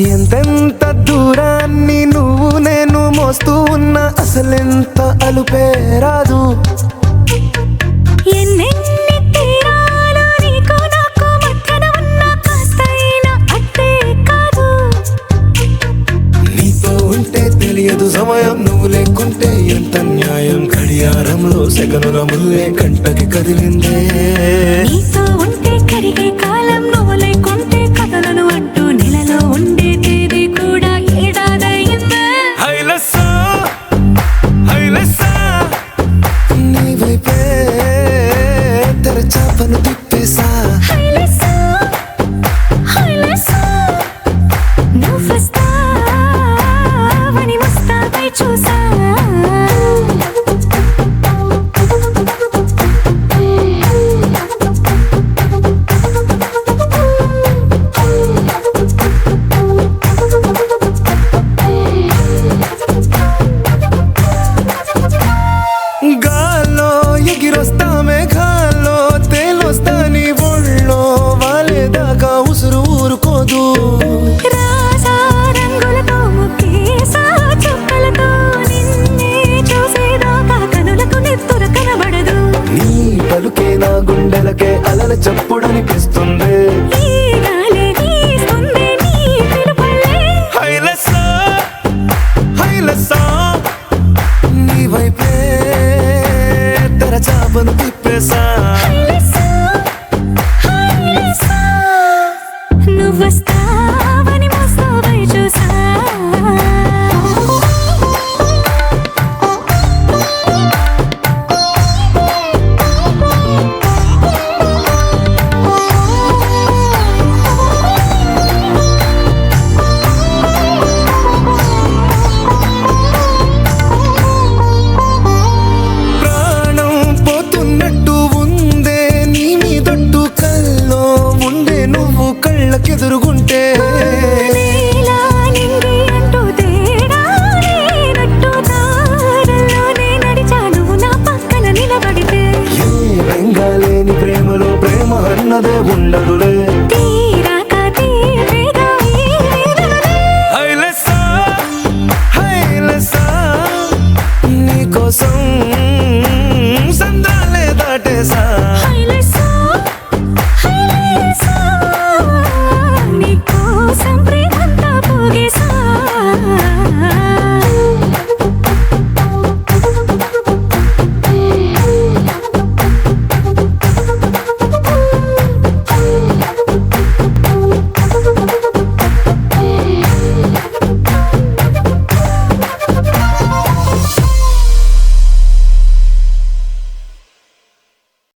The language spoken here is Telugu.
ఎంతెంత దూరాన్ని నువ్వు నేను మోస్తూ ఉన్నా అసలెంత అలుపే రాదు. ఎన్నెన్ని తీరాలు నీకు నాకు మధ్యన ఉన్న కాస్తైనా అట్టే కాదు. నీతో ఉంటే తెలియదు సమయం, నువ్వు లేకుంటే ఎంత న్యాయం. గడియారంలో సెకనుల ముల్లే కంటకి కదిలిందే. నీతో ఉంటే కరిగే కాలం, నువ్వు లేకుంటే కథలను అంటూ నెలలో ఉండే తేదీ కూడా ఏడాదయ్యిందే. హైలెస్సా హైలెస్సా నీ వైపే తెరచాపను తిప్పేసా. హైలెస్సా హైలెస్సా నువ్వు వస్తావని ముస్తాబై చూసా. గాల్లో ఎగిరొస్తా మేఘాల్లో తేలొస్తా నీ ఒళ్ళో వాలేదాకా ఉసురు ఊరుకోదు. రాజా రంగులతో ముక్కేసా చుక్కలతో నిన్నే చూసేదాకా కనులకు నెత్తురు కనబడదు. నీ పలుకే నా గుండెలకే అలల చప్పుడనిపిస్తుంది. ఈ గాలే వీస్తుంది నీ పిలుపులే. హైలెస్సా హైలెస్సా నీ వైపే తెరచాపను తిప్పేసా. హైలెస్సా హైలెస్సా నువ్వు వస్తావని ముస్తాబై చూసా. ప్రాణం పోతున్నట్టు ఉందే నీ మీదొట్టు, కల్లో ఉండే నువ్వు కళ్ళకెదురుగుంటే. నీలా నింగి అంటూ తేడా లేనట్టు దారుల్లోనే నడిచా నువ్వు నా పక్కన నిలబడితే. ఏ రంగాలేని ప్రేమలో ప్రేమ అన్నదే ఉండదులే.